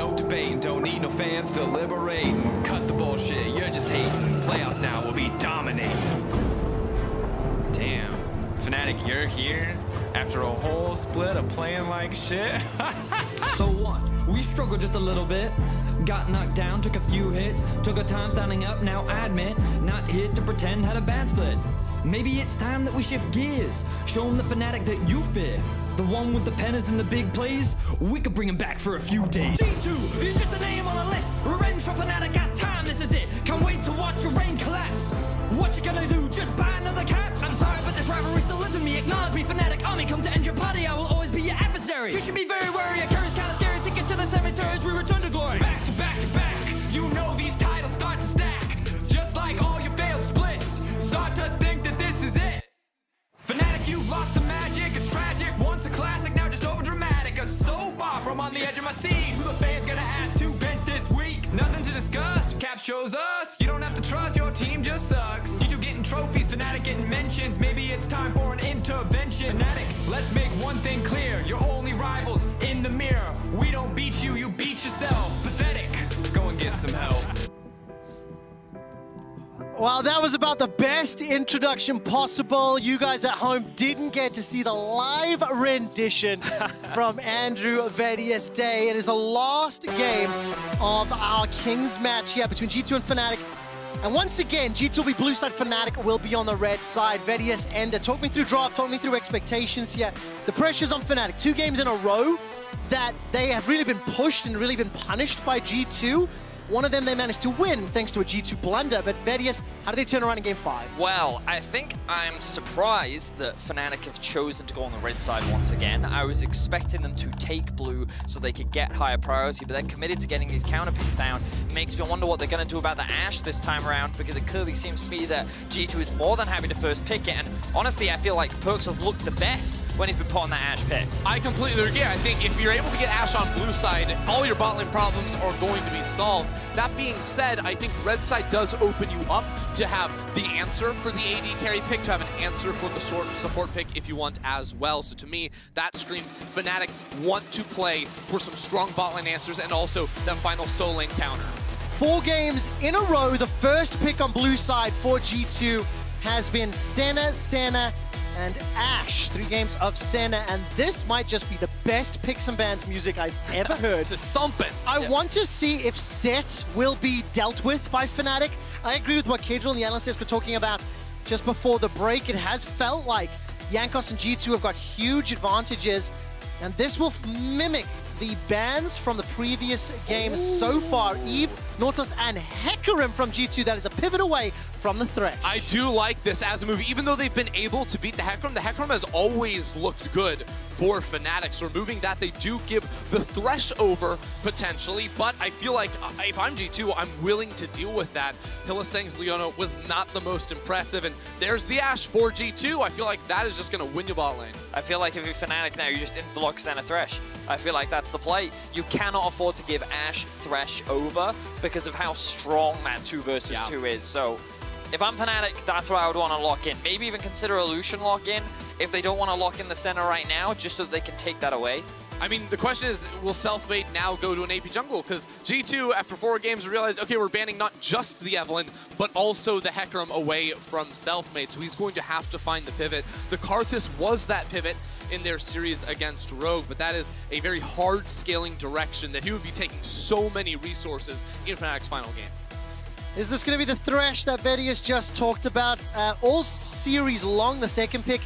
No debating, don't need no fans deliberating. Cut the bullshit, you're just hating. Playoffs now will be dominating. Damn, Fnatic, you're here? After a whole split of playing like shit? So what? We struggled just a little bit. Got knocked down, took a few hits. Took our time standing up, now I admit. Not here to pretend had a bad split. Maybe it's time that we shift gears. Show them the Fnatic that you fear. The one with the penners and the big plays. We could bring him back for a few days. G2 is just a name on a list. Revenge for Fnatic, got time, this is it. Can't wait to watch your reign collapse. What you gonna do, just buy another cap? I'm sorry, but this rivalry still lives with me. Acknowledge me, Fnatic army, come to end your party. I will always be your adversary. You should be very wary, your curse kinda scary. Ticket to the cemetery as we return to glory. Back to back to back, you know these titles start to stack. Just like all your failed splits, start to think that this is it. Fnatic, you've lost the magic, it's tragic. Once a classic, now just over dramatic. A soap opera, I'm on the edge of my seat. Who the fans gonna ask to bench this week? Nothing to discuss, Cap shows us. You don't have to trust, your team just sucks. You two getting trophies, Fnatic getting mentions. Maybe it's time for an intervention. Fnatic, let's make one thing clear. You're only rivals in the mirror. We don't beat you, you beat yourself. Pathetic, go and get some help. Well, that was about the best introduction possible. You guys at home didn't get to see the live rendition from Andrew Vedius Day. It is the last game of our Kings match here between G2 and Fnatic. And once again, G2 will be blue side, Fnatic will be on the red side. Vedius Ender, talk me through draft, talk me through expectations here. The pressure's on Fnatic. 2 games in a row that they have really been pushed and really been punished by G2. One of them they managed to win thanks to a G2 blunder, but Vedius, how do they turn around in game 5? Well, I think I'm surprised that Fnatic have chosen to go on the red side once again. I was expecting them to take blue so they could get higher priority, but they're committed to getting these counter picks down. Makes me wonder what they're going to do about the Ashe this time around, because it clearly seems to me that G2 is more than happy to first pick it, and honestly, I feel like Perkz has looked the best when he's been put on that Ashe pick. I completely agree. I think if you're able to get Ashe on blue side, all your bot lane problems are going to be solved. That being said, I think red side does open you up to have the answer for the AD carry pick, to have an answer for the support pick if you want as well. So to me, that screams Fnatic want to play for some strong bot lane answers and also that final soul lane counter. 4 games in a row, the first pick on blue side for G2 has been Senna, and Ashe. 3 games of Senna, and this might just be the best picks and bans music I've ever heard. Just thumping. I want to see if Set will be dealt with by Fnatic. I agree with what Kedril and the analysts were talking about just before the break. It has felt like Jankos and G2 have got huge advantages, and this will mimic the bans from the previous games so far. Eve, Nautilus, and Hecarim from G2. That is a pivot away from the Thresh. I do like this as a move. Even though they've been able to beat the Hecarim has always looked good for Fnatic. So removing that, they do give the Thresh over, potentially. But I feel like if I'm G2, I'm willing to deal with that. Hylissang's Leona was not the most impressive. And there's the Ashe for G2. I feel like that is just going to win your bot lane. I feel like if you're Fnatic now, you just insta-lock Senna Thresh. I feel like that's the play. You cannot afford to give Ashe Thresh over because of how strong that 2 versus 2 is. So if I'm Fnatic, that's what I would want to lock in. Maybe even consider a Lucian lock in if they don't want to lock in the center right now, just so that they can take that away. I mean, the question is, will Selfmade now go to an AP jungle? Because G2, after 4 games, realized, okay, we're banning not just the Evelynn, but also the Hecarim away from Selfmade. So he's going to have to find the pivot. The Karthus was that pivot in their series against Rogue, but that is a very hard scaling direction that he would be taking so many resources in Fnatic's final game. Is this going to be the Thresh that Vedius just talked about? All series long, the second pick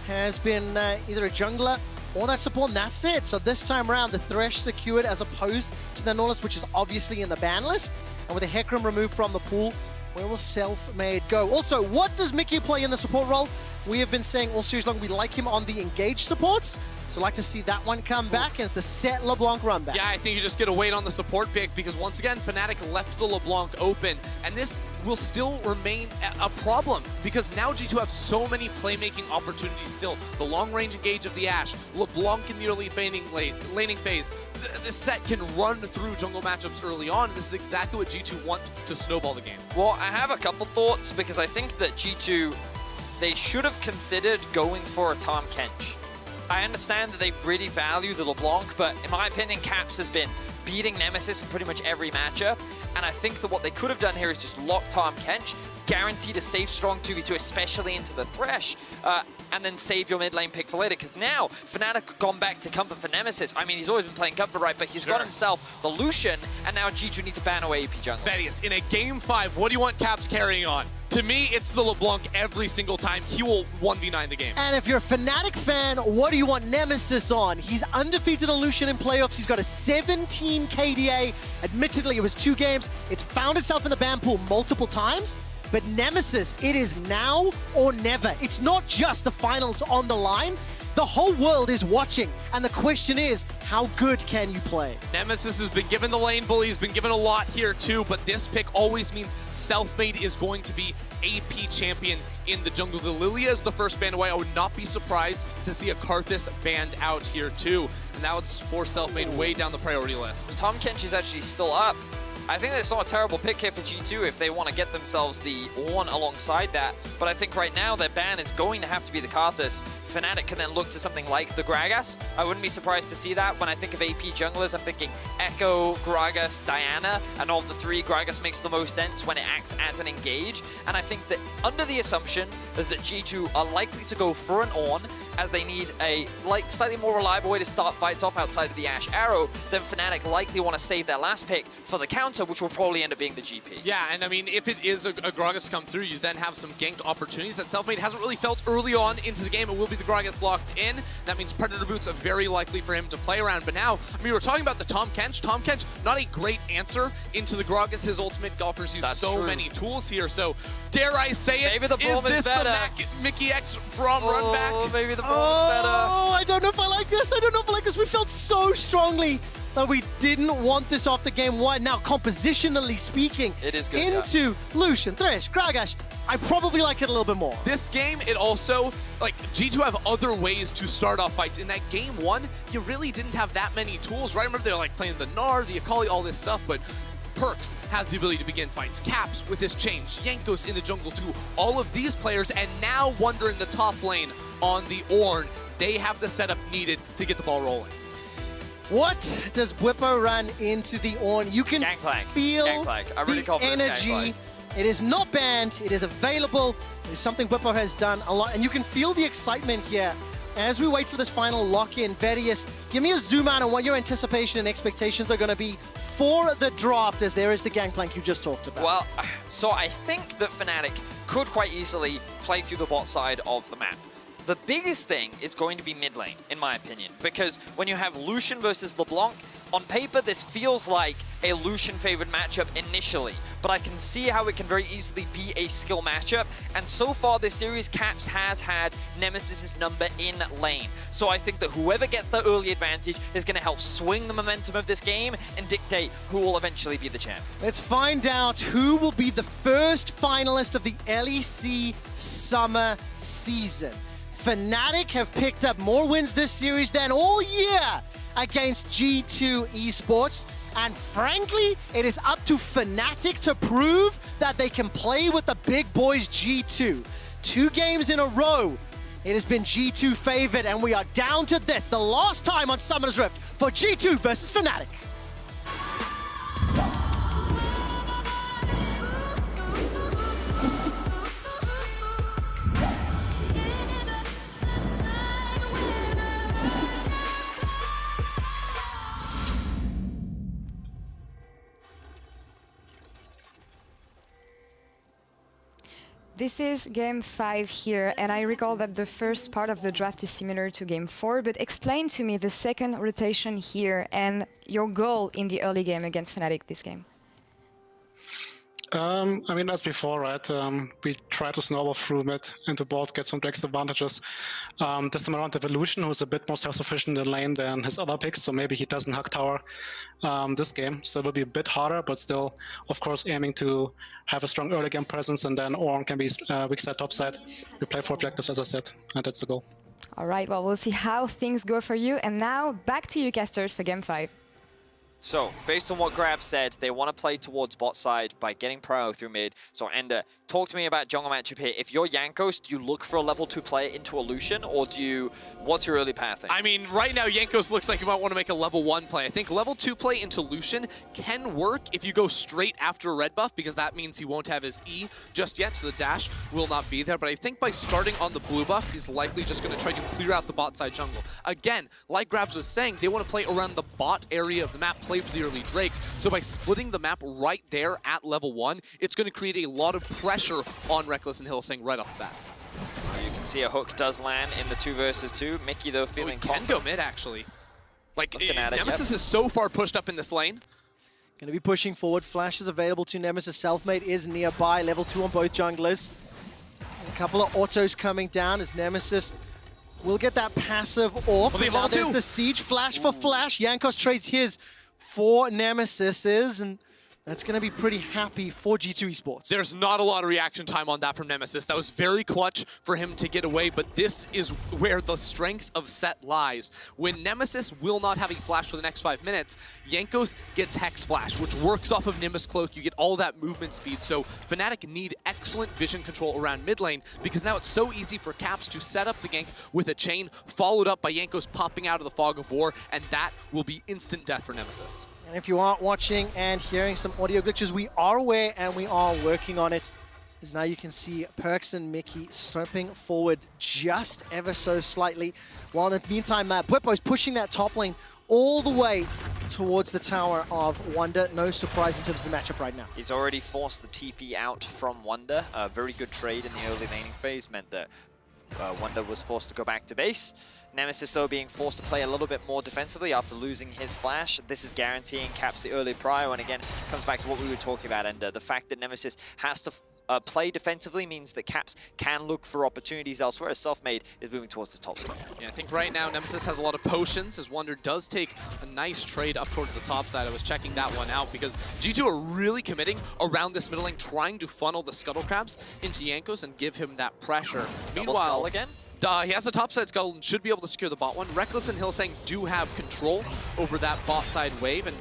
has been either a jungler or that support, and that's it. So this time around, the Thresh secured as opposed to the Nautilus, which is obviously in the ban list. And with the Hecarim removed from the pool, where will Selfmade go? Also, what does Mickey play in the support role? We have been saying all series long we like him on the engaged supports. So like to see that one come back as the Set LeBlanc run back. Yeah, I think you just get to wait on the support pick because once again, Fnatic left the LeBlanc open, and this will still remain a problem because now G2 have so many playmaking opportunities still. The long-range engage of the Ashe, LeBlanc in the early laning phase. The Set can run through jungle matchups early on, and this is exactly what G2 want to snowball the game. Well, I have a couple thoughts because I think that G2, they should have considered going for a Tahm Kench. I understand that they really value the LeBlanc, but in my opinion, Caps has been beating Nemesis in pretty much every matchup. And I think that what they could have done here is just lock Tahm Kench, guaranteed a safe, strong 2v2, especially into the Thresh, and then save your mid lane pick for later. Because now, Fnatic gone back to Comfort for Nemesis. I mean, he's always been playing Comfort, right? But he's got himself the Lucian, and now G2 need to ban away AP jungle. Thaddeus, in a game 5, what do you want Caps carrying on? To me, it's the LeBlanc every single time. He will 1v9 the game. And if you're a Fnatic fan, what do you want Nemesis on? He's undefeated on Lucian in playoffs. He's got a 17 KDA. Admittedly, it was 2 games. It's found itself in the ban pool multiple times. But Nemesis, it is now or never. It's not just the finals on the line. The whole world is watching. And the question is, how good can you play? Nemesis has been given the lane bully. He's been given a lot here too, but this pick always means Selfmade is going to be AP champion in the jungle. The Lilia is the first ban away. I would not be surprised to see a Karthus banned out here too. And that would force Selfmade way down the priority list. Tahm Kench is actually still up. I think that's not a terrible pick here for G2 if they want to get themselves the Ornn alongside that. But I think right now their ban is going to have to be the Karthus. Fnatic can then look to something like the Gragas. I wouldn't be surprised to see that. When I think of AP junglers, I'm thinking Echo, Gragas, Diana, and of the 3, Gragas makes the most sense when it acts as an engage. And I think that under the assumption that G2 are likely to go for an Ornn, as they need a slightly more reliable way to start fights off outside of the Ashe Arrow, then Fnatic likely want to save their last pick for the counter, which will probably end up being the GP. Yeah, and I mean, if it is a Gragas come through, you then have some gank opportunities that Selfmade hasn't really felt early on into the game. It will be the Gragas locked in. That means Predator Boots are very likely for him to play around. But now, I mean, we're talking about the Tahm Kench. Tahm Kench, not a great answer into the Gragas. His ultimate offers you many tools here. So, dare I say it, maybe the is this the Mickey X from Runback? Maybe the Braum is better. Oh, I don't know if I like this. I don't know if I like this. We felt so strongly that we didn't want this off the game 1. Now, compositionally speaking, it is good, into Lucian, Thresh, Gragas, I probably like it a little bit more. This game, it also, like, G2 have other ways to start off fights. In that game 1, you really didn't have that many tools, right? I remember they're like playing the Gnar, the Akali, all this stuff, but Perks has the ability to begin fights. Caps with his change. Jankos in the jungle too. All of these players, and now Wunder in the top lane on the Ornn. They have the setup needed to get the ball rolling. What does Bwipo run into the Ornn? You can feel the energy. It is not banned. It is available. It is something Bwipo has done a lot. And you can feel the excitement here as we wait for this final lock-in. Various, give me a zoom out on what your anticipation and expectations are going to be for the draft, as there is the gangplank you just talked about. Well, so I think that Fnatic could quite easily play through the bot side of the map. The biggest thing is going to be mid lane, in my opinion, because when you have Lucian versus LeBlanc, on paper this feels like a Lucian-favored matchup initially, but I can see how it can very easily be a skill matchup, and so far this series, Caps has had Nemesis's number in lane. So I think that whoever gets the early advantage is going to help swing the momentum of this game and dictate who will eventually be the champ. Let's find out who will be the first finalist of the LEC Summer season. Fnatic have picked up more wins this series than all year against G2 Esports. And frankly, it is up to Fnatic to prove that they can play with the big boys G2. 2 games in a row, it has been G2 favored, and we are down to this, the last time on Summoner's Rift for G2 versus Fnatic. This is game 5 here, and I recall that the first part of the draft is similar to game 4, but explain to me the second rotation here and your goal in the early game against Fnatic this game. I mean, as before, right? We try to snowball through mid into bot, get some Dex advantages. This time around, Evolution, who's a bit more self-sufficient in lane than his other picks, so maybe he doesn't hug tower this game. So it will be a bit harder, but still, of course, aiming to have a strong early game presence, and then Ornn can be weak side, top side. We play 4 objectives, as I said, and that's the goal. All right, well, we'll see how things go for you. And now, back to you, casters, for game 5. So, based on what Grab said, they want to play towards bot side by getting Prio through mid. So, Ender, talk to me about jungle matchup here. If you're Jankos, do you look for a level 2 player into a Lucian, or do you... What's your early pathing? I mean, right now, Jankos looks like you might want to make a level 1 play. I think level 2 play into Lucian can work if you go straight after a red buff, because that means he won't have his E just yet, so the dash will not be there. But I think by starting on the blue buff, he's likely just going to try to clear out the bot side jungle. Again, like Grabs was saying, they want to play around the bot area of the map, play for the early Drakes. So by splitting the map right there at level 1, it's going to create a lot of pressure on Reckless and Hylissang right off the bat. You can see a hook does land in the 2 versus 2. Mickey, though, feeling can go mid, actually. Like, Nemesis yep. is so far pushed up in this lane. Going to be pushing forward. Flash is available to Nemesis. Selfmade is nearby. Level 2 on both junglers. A couple of autos coming down as Nemesis will get that passive off. Well, Now there's the siege. Flash for Flash. Jankos trades his for Nemesis's, and that's going to be pretty happy for G2 Esports. There's not a lot of reaction time on that from Nemesis. That was very clutch for him to get away, but this is where the strength of Set lies. When Nemesis will not have a flash for the next 5 minutes, Jankos gets Hex Flash, which works off of Nimbus Cloak. You get all that movement speed, so Fnatic need excellent vision control around mid lane, because now it's so easy for Caps to set up the gank with a chain, followed up by Jankos popping out of the fog of war, and that will be instant death for Nemesis. And if you aren't watching and hearing some audio glitches, we are aware and we are working on it. As now you can see Perks and Mickey stepping forward just ever so slightly. While in the meantime, Bwipo's pushing that top lane all the way towards the Tower of Wonder. No surprise in terms of the matchup right now. He's already forced the TP out from Wonder. A very good trade in the early laning phase meant that Wonder was forced to go back to base. Nemesis, though, being forced to play a little bit more defensively after losing his flash. This is guaranteeing Caps the early prio, and again, comes back to what we were talking about, and the fact that Nemesis has to play defensively means that Caps can look for opportunities elsewhere, as Selfmade is moving towards the top side. Yeah, I think right now Nemesis has a lot of potions, as Wonder does take a nice trade up towards the top side. I was checking that one out because G2 are really committing around this middle lane, trying to funnel the Scuttle Crabs into Jankos and give him that pressure. Double skull again? He has the top side Scuttle and should be able to secure the bot one. Reckless and Hylissang do have control over that bot side wave, and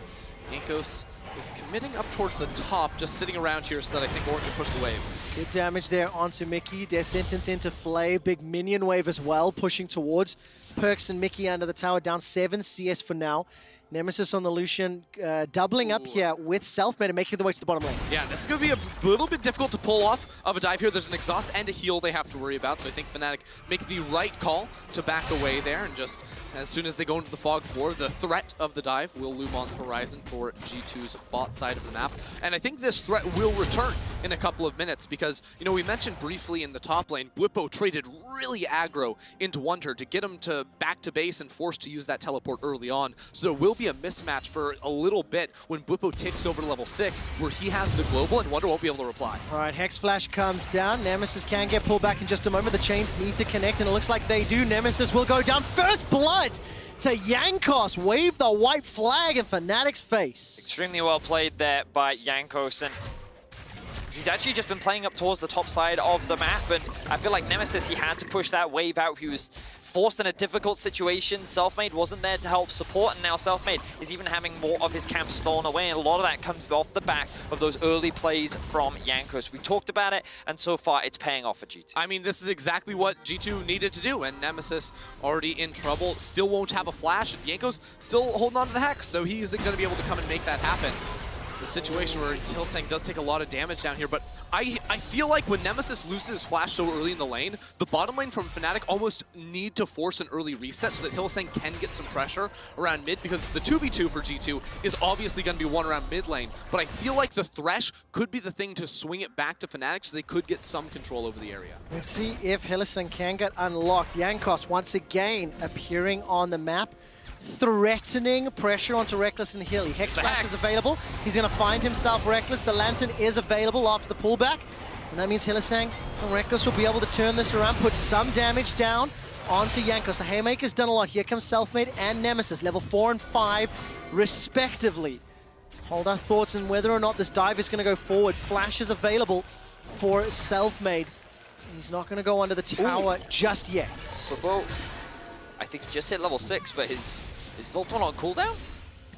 Jankos is committing up towards the top, just sitting around here so that I think Orton can push the wave. Good damage there onto Mickey. Death Sentence into Flay. Big minion wave as well, pushing towards Perks and Mickey under the tower. Down 7 CS for now. Nemesis on the Lucian, doubling up here with Selfmade and making the way to the bottom lane. Yeah, this is going to be a little bit difficult to pull off of a dive here. There's an exhaust and a heal they have to worry about, so I think Fnatic make the right call to back away there, and just as soon as they go into the fog of war, the threat of the dive will loom on the horizon for G2's bot side of the map. And I think this threat will return in a couple of minutes because, you know, we mentioned briefly in the top lane, Bwipo traded really aggro into Wonder to get him to back to base and forced to use that teleport early on. So there will be a mismatch for a little bit when Bwipo takes over to level 6, where he has the global and Wonder won't be able to reply. All right, Hex Flash comes down. Nemesis can get pulled back in just a moment. The chains need to connect, and it looks like they do. Nemesis will go down. First blood to Jankos. Wave the white flag in Fnatic's face. Extremely well played there by Jankos, and he's actually just been playing up towards the top side of the map, and I feel like Nemesis, he had to push that wave out. He was forced in a difficult situation. Selfmade wasn't there to help support, and now Selfmade is even having more of his camp stolen away, and a lot of that comes off the back of those early plays from Jankos. We talked about it, and so far it's paying off for G2. I mean, this is exactly what G2 needed to do, and Nemesis already in trouble, still won't have a flash, and Jankos still holding on to the Hex, so he's going to be able to come and make that happen. It's a situation where Hylissang does take a lot of damage down here, but I feel like when Nemesis loses his flash so early in the lane, the bottom lane from Fnatic almost need to force an early reset so that Hylissang can get some pressure around mid, because the 2v2 for G2 is obviously going to be one around mid lane, but I feel like the Thresh could be the thing to swing it back to Fnatic so they could get some control over the area. Let's see if Hylissang can get unlocked. Jankos once again appearing on the map, threatening pressure onto Reckless and Hilly. Hex Flash is available. He's going to find himself Reckless. The Lantern is available after the pullback. And that means Hylissang and Reckless will be able to turn this around, put some damage down onto Jankos. The Haymaker's done a lot. Here comes Selfmade and Nemesis, level 4 and 5 respectively. Hold our thoughts on whether or not this dive is going to go forward. Flash is available for Selfmade. He's not going to go under the tower just yet. I think he just hit level 6, but his ult went on cooldown?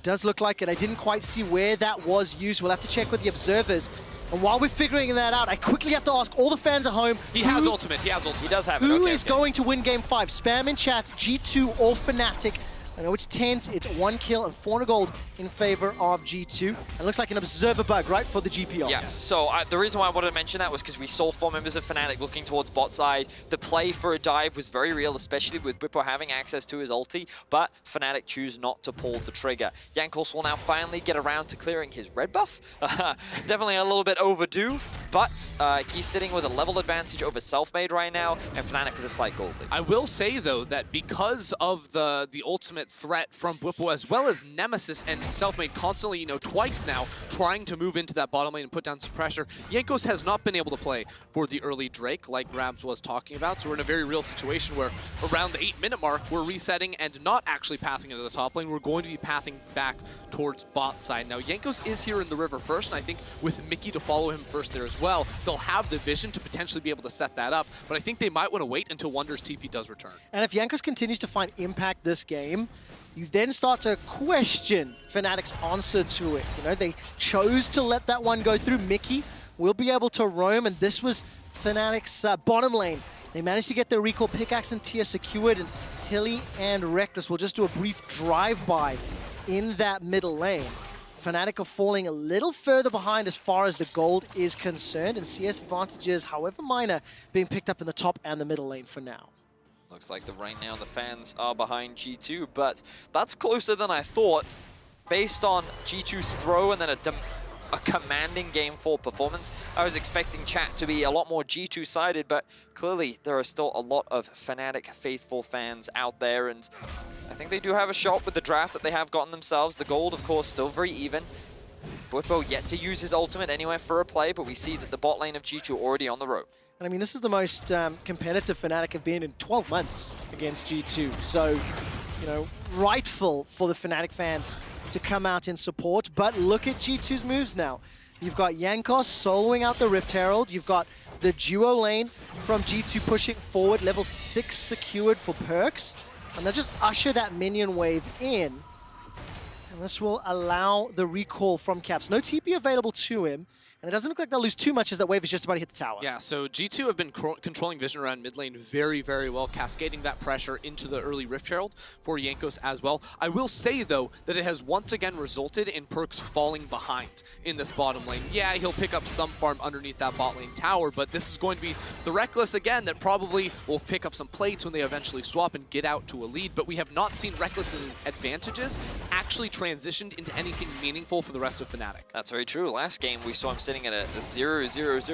does look like it. I didn't quite see where that was used. We'll have to check with the observers. And while we're figuring that out, I quickly have to ask all the fans at home. He has ultimate. He has ultimate. He does have it. Who Okay, is okay. going to win Game 5? Spam in chat, G2 or Fnatic. I know it's tense, it's 1 kill and 400 gold in favor of G2. And it looks like an observer bug, right, for the GPO. Yeah, so the reason why I wanted to mention that was because we saw 4 members of Fnatic looking towards bot side. The play for a dive was very real, especially with Bwipo having access to his ulti, but Fnatic choose not to pull the trigger. Jankos will now finally get around to clearing his red buff. Definitely a little bit overdue, but he's sitting with a level advantage over Selfmade right now, and Fnatic with a slight gold lead. I will say, though, that because of the ultimate threat from Bwipo, as well as Nemesis and Selfmade constantly, twice now, trying to move into that bottom lane and put down some pressure, Jankos has not been able to play for the early Drake, like Rabs was talking about. So we're in a very real situation where around the 8-minute mark, we're resetting and not actually pathing into the top lane. We're going to be pathing back towards bot side. Now, Jankos is here in the river first, and I think with Mickey to follow him first there as well, they'll have the vision to potentially be able to set that up. But I think they might want to wait until Wonder's TP does return. And if Jankos continues to find impact this game, you then start to question Fnatic's answer to it. They chose to let that one go through. Mickey will be able to roam, and this was Fnatic's bottom lane. They managed to get their recall pickaxe and tier secured, and Hilly and Reckless will just do a brief drive-by in that middle lane. Fnatic are falling a little further behind as far as the gold is concerned, and CS advantages, however minor, being picked up in the top and the middle lane for now. Looks like right now the fans are behind G2, but that's closer than I thought. Based on G2's throw and then a commanding Game 4 performance, I was expecting chat to be a lot more G2-sided, but clearly there are still a lot of Fnatic faithful fans out there, and I think they do have a shot with the draft that they have gotten themselves. The gold, of course, still very even. Bwipo yet to use his ultimate anywhere for a play, but we see that the bot lane of G2 already on the rope. And I mean, this is the most competitive Fnatic have been in 12 months against G2. So, rightful for the Fnatic fans to come out in support. But look at G2's moves now. You've got Jankos soloing out the Rift Herald. You've got the duo lane from G2 pushing forward, level 6 secured for perks. And they'll just usher that minion wave in. And this will allow the recall from Caps. No TP available to him. And it doesn't look like they'll lose too much as that wave is just about to hit the tower. Yeah, so G2 have been controlling vision around mid lane very, very well, cascading that pressure into the early Rift Herald for Jankos as well. I will say, though, that it has once again resulted in Perkz falling behind in this bottom lane. Yeah, he'll pick up some farm underneath that bot lane tower, but this is going to be the Reckless again that probably will pick up some plates when they eventually swap and get out to a lead, but we have not seen Reckless's advantages actually transitioned into anything meaningful for the rest of Fnatic. That's very true. Last game we saw him sitting at a 0-0-0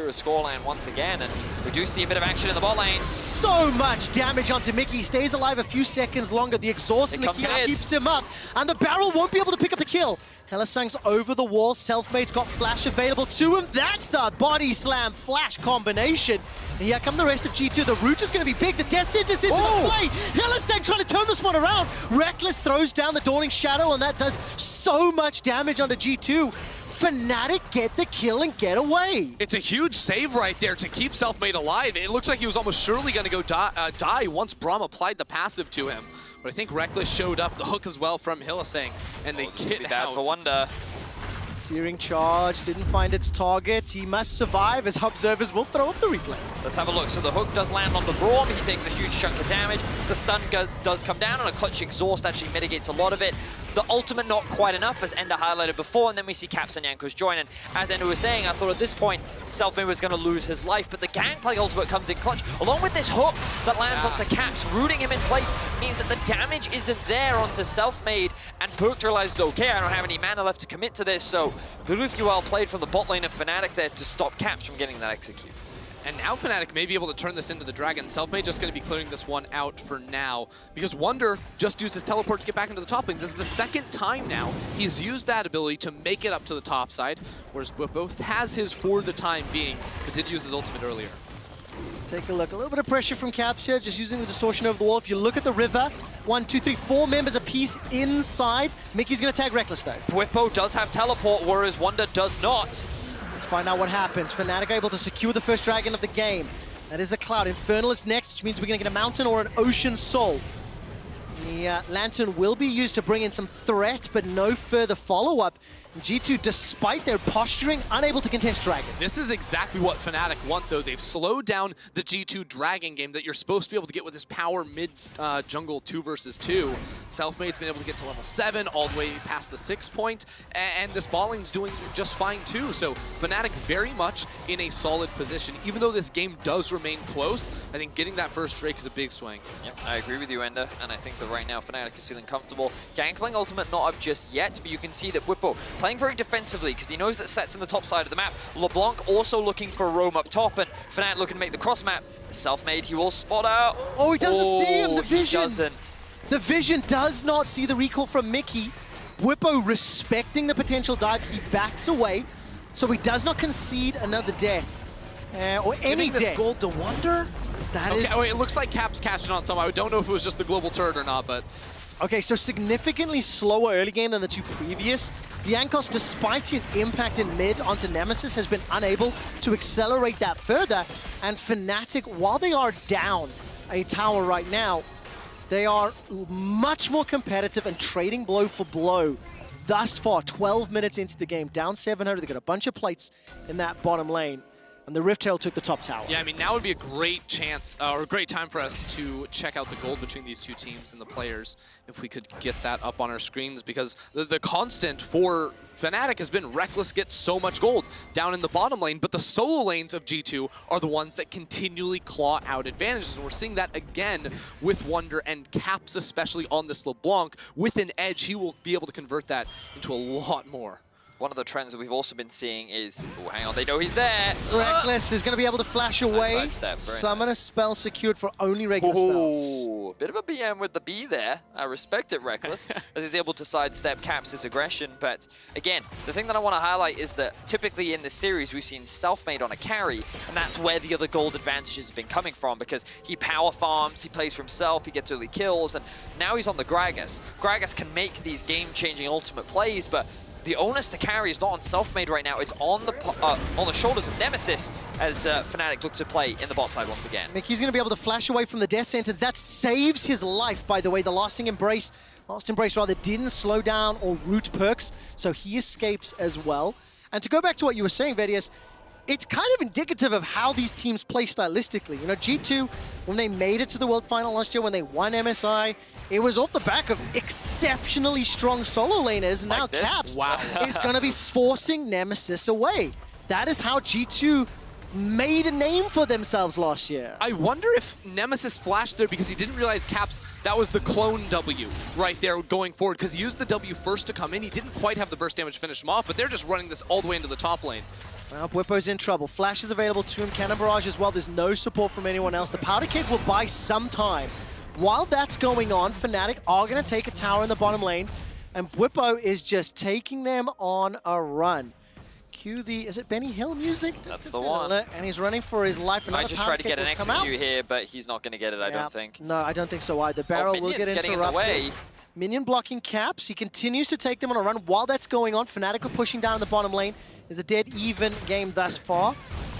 scoreline once again, and we do see a bit of action in the bot lane. So much damage onto Mickey. He stays alive a few seconds longer. The exhaust and the Kia keeps him up, and the barrel won't be able to pick up the kill. Hellesang's over the wall. Selfmade's got flash available to him. That's the body slam flash combination. And here come the rest of G2. The root is going to be big. The death sentence into the play. Hellesang trying to turn this one around. Reckless throws down the Dawning Shadow, and that does so much damage onto G2. Fnatic get the kill and get away. It's a huge save right there to keep Selfmade alive. It looks like he was almost surely going to go die once Braum applied the passive to him. But I think Reckless showed up the hook as well from Hylissang, and they get bad out. for Wonder. Searing charge didn't find its target. He must survive as observers will throw up the replay. Let's have a look. So the hook does land on the Braum. He takes a huge chunk of damage. The stun does come down, and a clutch exhaust actually mitigates a lot of it. The ultimate not quite enough, as Ender highlighted before, and then we see Caps and Jankos join. And as Ender was saying, I thought at this point, Selfmade was going to lose his life, but the Gangplank ultimate comes in clutch, along with this hook that lands onto Caps, rooting him in place, means that the damage isn't there onto Selfmade, and Perkz realizes, okay, I don't have any mana left to commit to this, so beautifully well played from the bot lane of Fnatic there to stop Caps from getting that execute. And now Fnatic may be able to turn this into the Dragon. Selfmade just going to be clearing this one out for now, because Wonder just used his teleport to get back into the top lane. This is the second time now he's used that ability to make it up to the top side, whereas Bwipo has his for the time being, but did use his ultimate earlier. Let's take a look. A little bit of pressure from Caps here, just using the distortion over the wall. If you look at the river, 1, 2, 3, 4 members apiece inside. Mickey's going to tag Reckless, though. Bwipo does have teleport, whereas Wonder does not. Let's find out what happens. Fnatic are able to secure the first dragon of the game. That is a Cloud. Infernal is next, which means we're going to get a Mountain or an Ocean Soul. The Lantern will be used to bring in some threat, but no further follow-up. G2, despite their posturing, unable to contest Dragon. This is exactly what Fnatic want, though. They've slowed down the G2 Dragon game that you're supposed to be able to get with this power mid-jungle 2 versus 2. Selfmade's been able to get to level 7, all the way past the 6 point, and this Balling's doing just fine, too. So Fnatic very much in a solid position. Even though this game does remain close, I think getting that first Drake is a big swing. Yep, I agree with you, Ender, and I think that right now Fnatic is feeling comfortable. Gangplank ultimate not up just yet, but you can see that Bwipo playing very defensively because he knows that Set's in the top side of the map. LeBlanc also looking for a roam up top, and Fnatic looking to make the cross map. Selfmade, he will spot out. Oh, he doesn't see him, the vision. He doesn't. The vision does not see the recall from Mickey. Bwipo respecting the potential dive, he backs away, so he does not concede another death. Or any Giving this death. gold to Wonder? That Okay, is... oh, it looks like Cap's cashing on somehow. I don't know if it was just the global turret or not, but... Okay, so significantly slower early game than the two previous. Diankos, despite his impact in mid onto Nemesis, has been unable to accelerate that further. And Fnatic, while they are down a tower right now, they are much more competitive and trading blow for blow thus far. 12 minutes into the game, down 700. They got a bunch of plates in that bottom lane. And the Rift Herald took the top tower. Yeah, I mean, now would be a great chance, or a great time for us to check out the gold between these two teams and the players, if we could get that up on our screens, because the constant for Fnatic has been Reckless gets so much gold down in the bottom lane, but the solo lanes of G2 are the ones that continually claw out advantages, and we're seeing that again with Wonder and Caps, especially on this LeBlanc. With an edge, he will be able to convert that into a lot more. One of the trends that we've also been seeing is, oh, hang on, they know he's there. Reckless is going to be able to flash away. Nice sidestep, very Summon nice. a spell secured for only regular spells. Ooh, bit of a BM with the B there. I respect it, Reckless, as he's able to sidestep Caps' aggression. But again, the thing that I want to highlight is that typically in this series, we've seen Selfmade on a carry, and that's where the other gold advantages have been coming from, because he power farms, he plays for himself, he gets early kills, and now he's on the Gragas. Gragas can make these game-changing ultimate plays, but the onus to carry is not on Selfmade right now. It's on the shoulders of Nemesis as Fnatic look to play in the bot side once again. Mickey's going to be able to flash away from the death sentence. That saves his life, by the way. The Lasting Embrace didn't slow down or root perks, so he escapes as well. And to go back to what you were saying, Vedius, it's kind of indicative of how these teams play stylistically. You know, G2, when they made it to the World Final last year, when they won MSI, it was off the back of exceptionally strong solo laners, and now Like this? Caps Wow. is going to be forcing Nemesis away. That is how G2 made a name for themselves last year. I wonder if Nemesis flashed there because he didn't realize Caps, that was the clone W right there going forward, because he used the W first to come in. He didn't quite have the burst damage to finish him off, but they're just running this all the way into the top lane. Well, Bwipo's in trouble. Flash is available to him, Cannon Barrage as well. There's no support from anyone else. The Powder Keg will buy some time. While that's going on, Fnatic are going to take a tower in the bottom lane, and Bwipo is just taking them on a run. Cue the, is it Benny Hill music? That's the one. And he's running for his life. Might Another just Powder try to Keg get an will come out. execute here, but he's not going to get it, I Yeah. don't think. No, I don't think so either. Barrel will get Minion's getting in the interrupted. way. Minion blocking Caps. He continues to take them on a run. While that's going on, Fnatic are pushing down in the bottom lane. It's a dead even game thus far.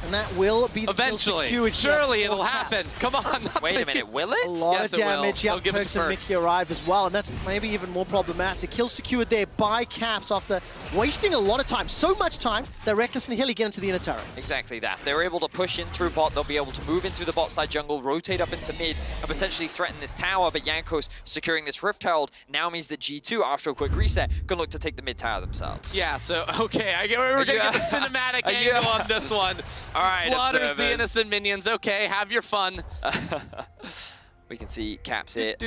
And that will be the Eventually, kill secured surely here it'll for happen. Caps. Come on. Wait a minute, will it? A lot Yes, of it will. damage. They'll Yep, give it to Perks and Perks. Mickey arrive as well, and that's maybe even more problematic. Kill secured there by Caps after wasting a lot of time. So much time that Reckless and Hilly get into the inner turrets. Exactly that. They're able to push in through bot. They'll be able to move into the bot side jungle, rotate up into mid, and potentially threaten this tower. But Jankos securing this Rift Herald now means that G2, after a quick reset, can look to take the mid tower themselves. Yeah, so, okay, we're going to get the cinematic angle on this one. All right, Slaughters the observers. innocent minions. Okay, have your fun. We can see Caps here. Hey!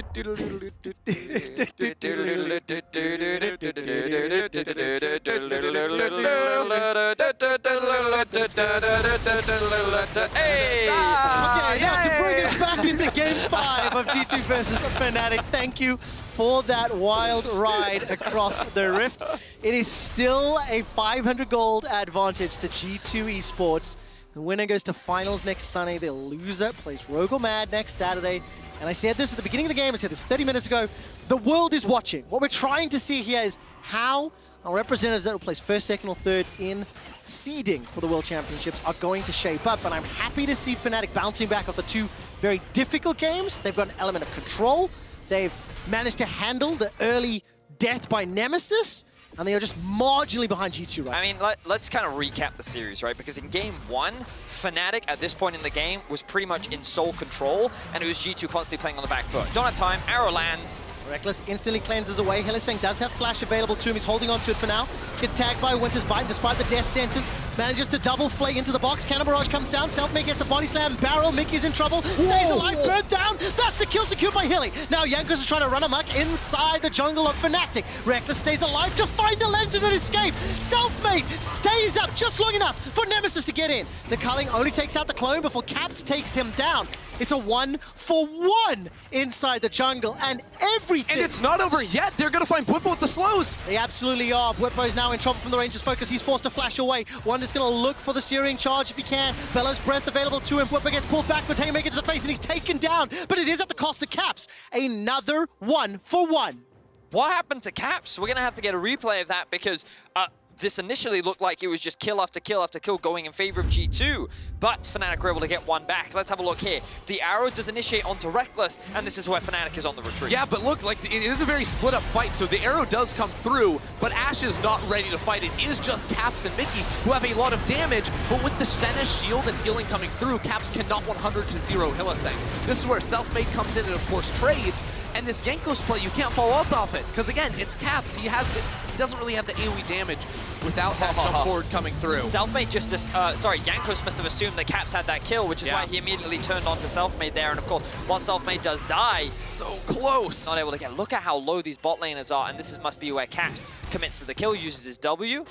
Okay, now to bring us back into Game 5 of G2 versus Fnatic, thank you for that wild ride across the Rift. It is still a 500 gold advantage to G2 Esports. The winner goes to finals next Sunday. The loser plays Rogue or Mad next Saturday. And I said this at the beginning of the game, I said this 30 minutes ago, the world is watching. What we're trying to see here is how our representatives that will place first, second, or third in seeding for the World Championships are going to shape up. And I'm happy to see Fnatic bouncing back after two very difficult games. They've got an element of control, They've managed to handle the early death by Nemesis, and they are just marginally behind G2 right I mean, let's kind of recap the series, right? Because in game 1, Fnatic at this point in the game was pretty much in sole control, and it was G2 constantly playing on the back foot. Don't have time, arrow lands. Reckless instantly cleanses away. Hylissang does have flash available to him. He's holding on to it for now. Gets tagged by Winter's Bite despite the death sentence. Manages to double flay into the box. Cannon Barrage comes down. Selfmade gets the body slam. Barrel. Mickey's in trouble. Stays alive. Burnt down. That's the kill secured by Hilly. Now Jankos is trying to run amok inside the jungle of Fnatic. Reckless stays alive to find the lantern and escape. Selfmade stays up just long enough for Nemesis to get in. The culling only takes out the clone before Caps takes him down. It's a 1-for-1 inside the jungle, and everything... And it's not over yet. They're going to find Bwipo with the slows. They absolutely are. Bwipo is now in trouble from the Rangers' focus. He's forced to flash away. Wonder's going to look for the Searing Charge if he can. Bellows Breath available to him. Bwipo gets pulled back, but Haymaker to the face, and he's taken down. But it is at the cost of Caps. Another 1-for-1. What happened to Caps? We're going to have to get a replay of that because this initially looked like it was just kill after kill after kill going in favor of G2, but Fnatic were able to get one back. Let's have a look here. The arrow does initiate onto Reckless, and this is where Fnatic is on the retreat. Yeah, but look, like it is a very split up fight, so the arrow does come through, but Ashe is not ready to fight. It is just Caps and Mickey who have a lot of damage, but with the Senna's shield and healing coming through, Caps cannot 100-0 Hylissang. This is where Selfmade comes in and of course trades, and this Jankos play, you can't follow up off it, because again, it's Caps. He doesn't really have the AoE damage without that jump forward coming through. Selfmade Jankos must have assumed that Caps had that kill, which is why he immediately turned onto Selfmade there, and of course, once Selfmade does die, so close. Not able to get. Look at how low these bot laners are, and this must be where Caps commits to the kill, uses his W.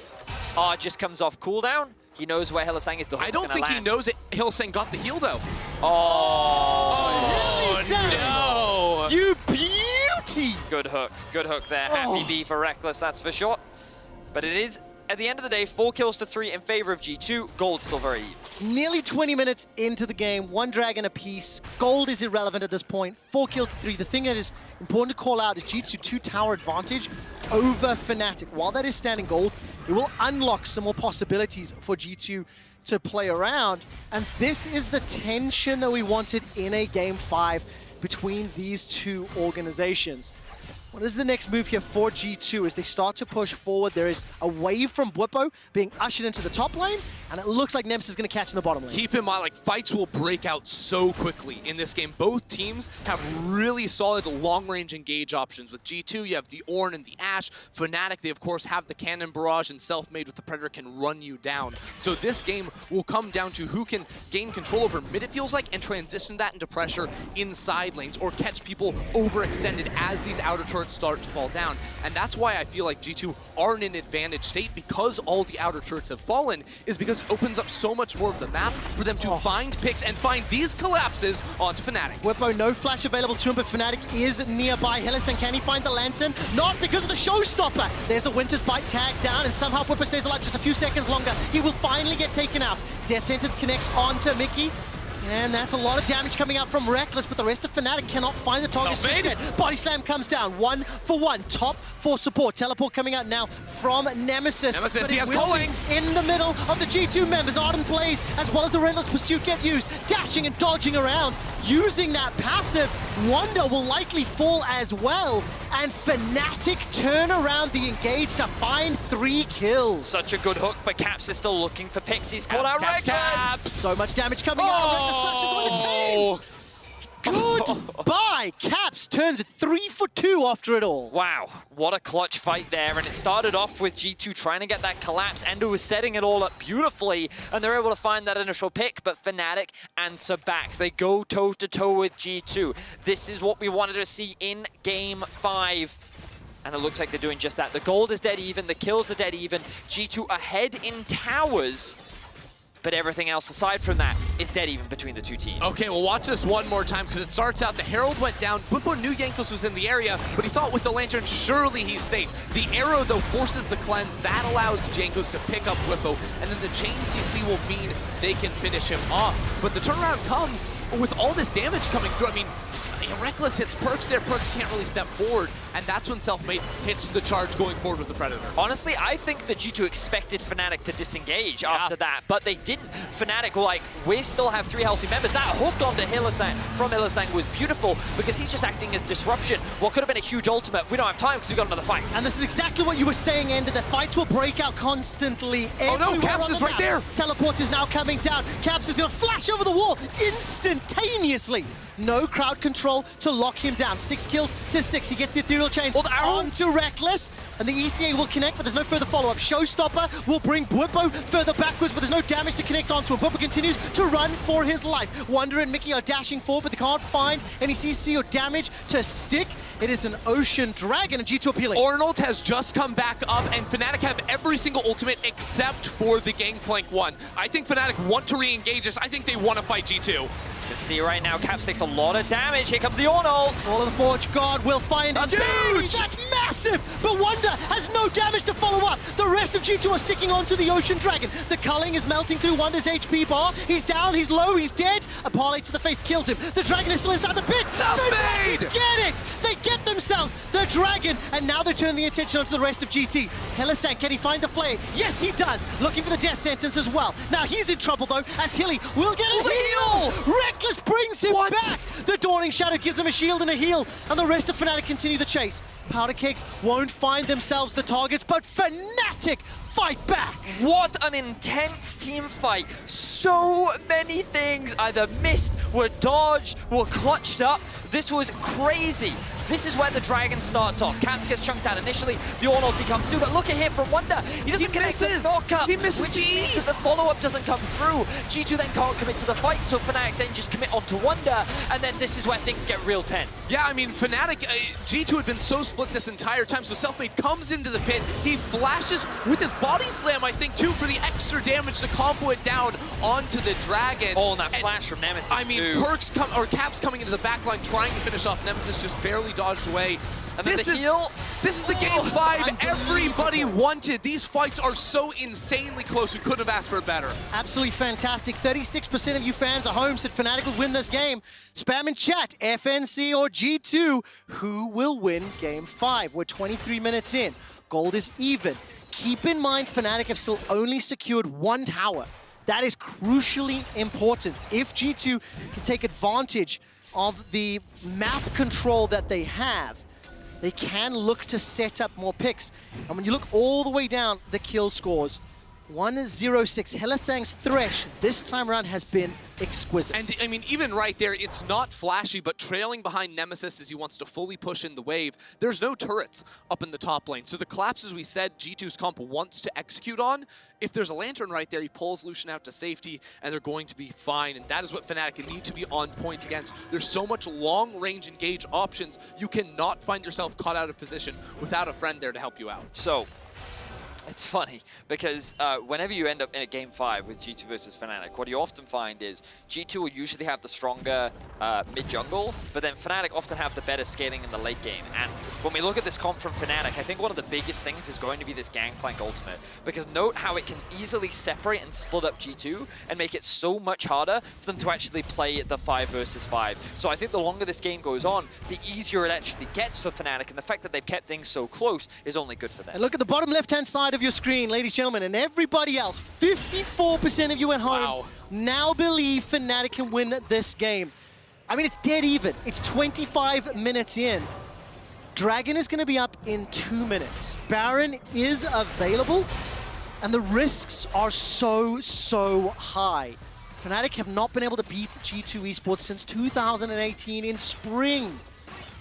Just comes off cooldown. He knows where Hylissang is. I don't think he knows it. Hylissang got the heal though. Oh, no! You beauty! Good hook there. Happy B for Reckless, that's for sure. But it is, at the end of the day, 4 kills to 3 in favor of G2. Gold's still very even. Nearly 20 minutes into the game, 1 dragon apiece. Gold is irrelevant at this point. 4 kills to 3. The thing that is important to call out is G2 2-tower advantage over Fnatic. While that is standing gold, it will unlock some more possibilities for G2 to play around. And this is the tension that we wanted in a Game 5 between these two organizations. What is the next move here for G2 as they start to push forward? There is a wave from Bwipo being ushered into the top lane, and it looks like Nemesis is going to catch in the bottom lane. Keep in mind, like, fights will break out so quickly in this game. Both teams have really solid long-range engage options. With G2, you have the Ornn and the Ashe. Fnatic, they of course have the Cannon Barrage, and Selfmade with the Predator can run you down. So this game will come down to who can gain control over mid, it feels like, and transition that into pressure inside lanes, or catch people overextended as these outer turrets start to fall down. And that's why I feel like G2 are in an advantage state, because all the outer turrets have fallen, is because it opens up so much more of the map for them to find picks and find these collapses onto Fnatic. Bwipo, no flash available to him, but Fnatic is nearby. Hylissang, can he find the lantern? Not because of the showstopper. There's a Winter's Bite tag down, and somehow Bwipo stays alive just a few seconds longer. He will finally get taken out. Death Sentence connects onto Mickey. And that's a lot of damage coming out from Reckless, but the rest of Fnatic cannot find the target just yet. Body Slam comes down, 1-for-1. Top for support. Teleport coming out now from Nemesis. Nemesis, he has calling. In the middle of the G2 members. Ardent Blaze, as well as the Relentless Pursuit get used. Dashing and dodging around, using that passive. Wonder will likely fall as well. And Fnatic turn around the engage to find 3 kills. Such a good hook, but Caps is still looking for picks. He's called out Reckless. So much damage coming out. Goodbye! Caps turns it 3 for 2 after it all. Wow, what a clutch fight there. And it started off with G2 trying to get that collapse. Endo was setting it all up beautifully, and they're able to find that initial pick, but Fnatic answer back. They go toe-to-toe with G2. This is what we wanted to see in Game 5. And it looks like they're doing just that. The gold is dead even, the kills are dead even. G2 ahead in towers. But everything else aside from that is dead even between the two teams. Okay, well watch this one more time, because it starts out, the Herald went down, Bwipo knew Jankos was in the area, but he thought with the Lantern, surely he's safe. The arrow, though, forces the cleanse. That allows Jankos to pick up Bwipo, and then the chain CC will mean they can finish him off. But the turnaround comes with all this damage coming through. I mean, the Reckless hits Perks there. Perks can't really step forward, and that's when Selfmade hits the charge going forward with the Predator. Honestly, I think that G2 expected Fnatic to disengage after that, but they didn't. Fnatic were like, we still have 3 healthy members. That hook onto Hylissang from Hylissang was beautiful because he's just acting as disruption. What could have been a huge ultimate, we don't have time because we got another fight. And this is exactly what you were saying, Ender. The fights will break out constantly. Oh no, Caps is right there! Teleport is now coming down. Caps is going to flash over the wall instantaneously. No crowd control to lock him down. 6 kills to 6. He gets the ethereal chains onto Reckless, and the ECA will connect, but there's no further follow-up. Showstopper will bring Bwipo further backwards, but there's no damage to connect onto him. Bwipo continues to run for his life. Wonder and Mickey are dashing forward, but they can't find any CC or damage to stick. It is an Ocean Dragon, and G2 appealing. Arnold has just come back up, and Fnatic have every single ultimate except for the Gangplank one. I think Fnatic want to re-engage us. I think they want to fight G2. You can see right now, Caps takes a lot of damage. Here comes the Arnold. All of the Forge Guard will find That's him. huge! That's massive! But Wonder has no damage to follow up. The rest of G2 are sticking onto the Ocean Dragon. The culling is melting through Wonder's HP bar. He's down, he's low, he's dead. A parlay to the face kills him. The Dragon is still inside the pit. Selfmade! They get it! They get themselves the Dragon, and now they're turning the attention onto the rest of GT. Hylissang, can he find the flame? Yes, he does. Looking for the death sentence as well. Now he's in trouble though, as Hilly will get a heal! Reckless brings him back! The Dawning Shadow gives him a shield and a heal, and the rest of Fnatic continue the chase. Powder Cakes won't find themselves the targets, but Fnatic fight back! What an intense team fight. So many things either missed, were dodged, were clutched up. This was crazy. This is where the Dragon starts off. Caps gets chunked out initially, the All ulti comes through, but look at here from Wonder. He doesn't connect the knockup. He misses which the E! means that the follow-up doesn't come through. G2 then can't commit to the fight, so Fnatic then just commit onto Wonder, and then this is where things get real tense. Yeah, I mean, Fnatic, G2 had been so split this entire time, so Selfmade comes into the pit. He flashes with his body slam, I think, too, for the extra damage to combo it down onto the Dragon. Oh, and that flash from Nemesis, I mean, too. Caps coming into the backline, trying to finish off Nemesis, just barely dodged away. And then the heal. This is the game 5 everybody wanted. These fights are so insanely close. We couldn't have asked for it better. Absolutely fantastic. 36% of you fans at home said Fnatic would win this game. Spam in chat, FNC or G2, who will win game 5? We're 23 minutes in. Gold is even. Keep in mind, Fnatic have still only secured 1 tower. That is crucially important. If G2 can take advantage of the map control that they have, they can look to set up more picks. And when you look all the way down the kill scores, 1-0-6. Hylissang's Thresh this time around has been exquisite. And I mean, even right there, it's not flashy, but trailing behind Nemesis as he wants to fully push in the wave. There's no turrets up in the top lane. So the collapse, as we said, G2's comp wants to execute on. If there's a Lantern right there, he pulls Lucian out to safety, and they're going to be fine. And that is what Fnatic need to be on point against. There's so much long-range engage options. You cannot find yourself caught out of position without a friend there to help you out. So, it's funny because whenever you end up in a game 5 with G2 versus Fnatic, what you often find is G2 will usually have the stronger mid-jungle, but then Fnatic often have the better scaling in the late game. And when we look at this comp from Fnatic, I think one of the biggest things is going to be this Gangplank ultimate, because note how it can easily separate and split up G2 and make it so much harder for them to actually play the 5 versus 5. So I think the longer this game goes on, the easier it actually gets for Fnatic, and the fact that they've kept things so close is only good for them. And look at the bottom left-hand side of your screen, ladies and gentlemen, and everybody else, 54% of you at home now believe Fnatic can win this game. I mean, it's dead even. It's 25 minutes in. Dragon is going to be up in 2 minutes. Baron is available, and the risks are so high. Fnatic have not been able to beat G2 Esports since 2018 in spring.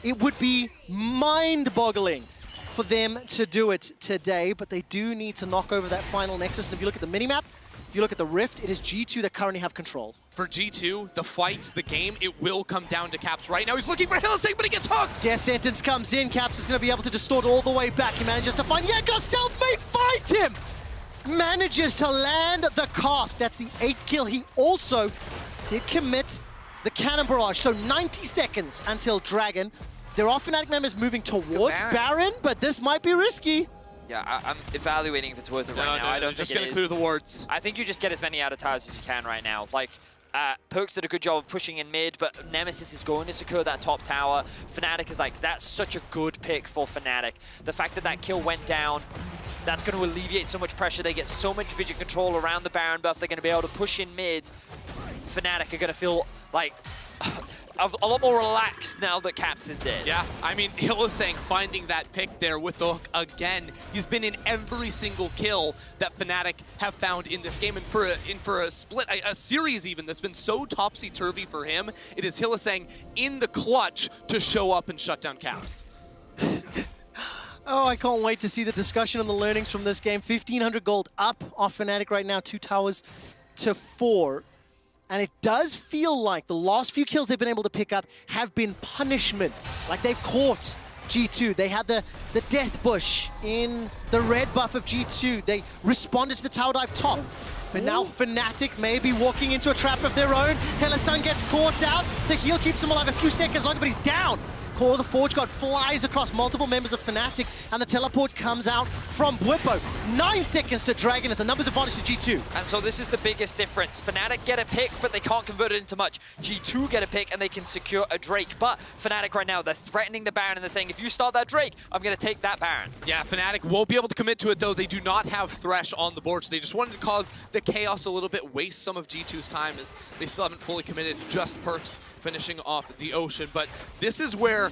It would be mind-boggling for them to do it today, but they do need to knock over that final Nexus. And if you look at the minimap, if you look at the Rift, it is G2 that currently have control. For G2, the fights, the game, it will come down to Caps right now. He's looking for Hylissang, but he gets hooked! Death Sentence comes in. Caps is going to be able to distort all the way back. He manages to find Jaeger. Selfmade finds him! Manages to land the cast. That's the 8th kill. He also did commit the Cannon Barrage. So 90 seconds until Dragon. There are Fnatic members moving towards Baron, but this might be risky. Yeah, I'm evaluating if it's worth it right now. I don't just think gonna it is. clear the wards. I think you just get as many out of towers as you can right now. Like, Perks did a good job of pushing in mid, but Nemesis is going to secure that top tower. Fnatic is like, that's such a good pick for Fnatic. The fact that that kill went down, that's going to alleviate so much pressure. They get so much vision control around the Baron buff. They're going to be able to push in mid. Fnatic are going to feel like a lot more relaxed now that Caps is dead. Yeah, I mean, Hylissang finding that pick there with the hook again. He's been in every single kill that Fnatic have found in this game. And for a split, a series even, that's been so topsy-turvy for him, it is Hylissang in the clutch to show up and shut down Caps. Oh, I can't wait to see the discussion on the learnings from this game. 1,500 gold up off Fnatic right now, 2 towers to 4. And it does feel like the last few kills they've been able to pick up have been punishments. Like they've caught G2. They had the death bush in the red buff of G2. They responded to the tower dive top. But now Fnatic may be walking into a trap of their own. Hylissang gets caught out. The heal keeps him alive a few seconds longer, but he's down. Core of the Forge God flies across multiple members of Fnatic, and the teleport comes out from Bwipo. 9 seconds to Dragon as a numbers advantage to G2. And so this is the biggest difference. Fnatic get a pick, but they can't convert it into much. G2 get a pick, and they can secure a Drake. But Fnatic right now, they're threatening the Baron, and they're saying, if you start that Drake, I'm going to take that Baron. Yeah, Fnatic won't be able to commit to it, though. They do not have Thresh on the board, so they just wanted to cause the chaos a little bit, waste some of G2's time, as they still haven't fully committed, just Perks finishing off the Ocean. But this is where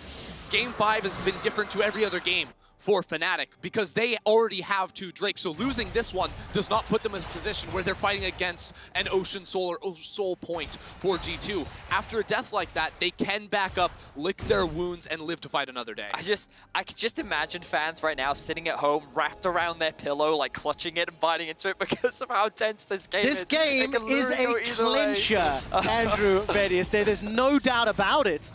Game 5 has been different to every other game for Fnatic, because they already have 2 Drakes, so losing this one does not put them in a position where they're fighting against an Ocean Soul or Soul Point for G2. After a death like that, they can back up, lick their wounds, and live to fight another day. I could just imagine fans right now sitting at home, wrapped around their pillow, like clutching it and biting into it because of how tense this game is. This game is a clincher, Andrew Vedius. There's no doubt about it.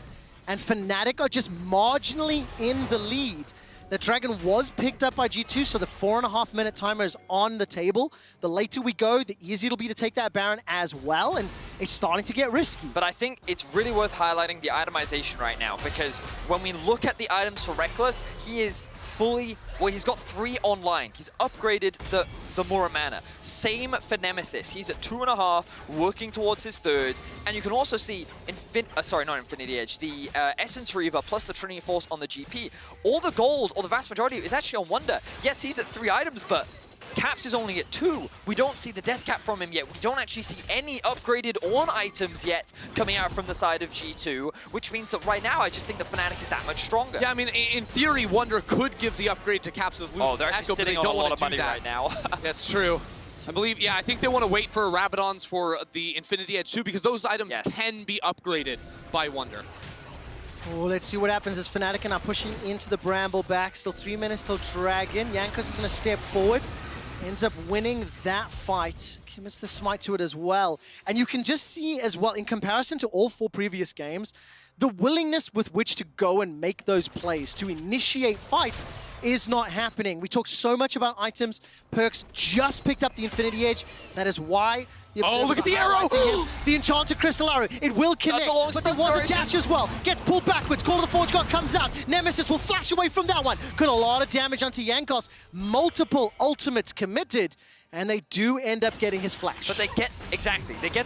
And Fnatic are just marginally in the lead. The Dragon was picked up by G2, so the 4.5-minute timer is on the table. The later we go, the easier it'll be to take that Baron as well, and it's starting to get risky. But I think it's really worth highlighting the itemization right now, because when we look at the items for Reckless, he is fully, well, he's got 3 online. He's upgraded the Muramana. Same for Nemesis. He's at 2.5, working towards his 3rd. And you can also see, not Infinity Edge, the Essence Reaver plus the Trinity Force on the GP. All the gold, or the vast majority, is actually on Wonder. Yes, he's at 3 items, but Caps is only at 2. We don't see the death cap from him yet. We don't actually see any upgraded on items yet coming out from the side of G2, which means that right now I just think the Fnatic is that much stronger. Yeah, I mean, in theory, Wonder could give the upgrade to Caps' loot. Oh, they're actually sitting on a lot of money right now. That's true. I think they want to wait for Rabadons for the Infinity Edge too, because those items can be upgraded by Wonder. Oh, let's see what happens as Fnatic are now pushing into the Bramble back. Still 3 minutes till Dragon. Jankos is going to step forward. Ends up winning that fight. Commits the smite to it as well. And you can just see as well, in comparison to all 4 previous games, the willingness with which to go and make those plays, to initiate fights, is not happening. We talked so much about items. Perks just picked up the Infinity Edge. That is why... Oh, look at the arrow! The Enchanted Crystal Arrow. It will connect, but there was a dash as well. Gets pulled backwards. Call of the Forge God comes out. Nemesis will flash away from that one. Got a lot of damage onto Jankos. Multiple ultimates committed, and they do end up getting his flash. But they get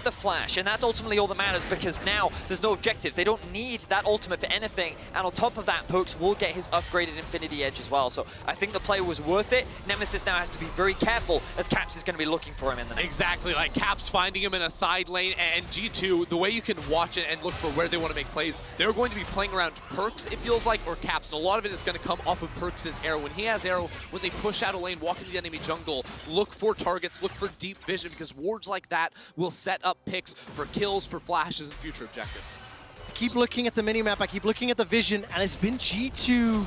the flash, and that's ultimately all that matters, because now there's no objective. They don't need that ultimate for anything, and on top of that, Pokes will get his upgraded Infinity Edge as well. So I think the play was worth it. Nemesis now has to be very careful, as Caps is going to be looking for him in the next. Exactly, like Caps finding him in a side lane, and G2, the way you can watch it and look for where they want to make plays, they're going to be playing around Perks, it feels like, or Caps, and a lot of it is going to come off of Perks' arrow. When he has arrow, when they push out a lane, walk into the enemy jungle, look for targets, look for deep vision, because wards like that will set up picks for kills, for flashes, and future objectives. I keep looking at the minimap, I keep looking at the vision, and it's been G2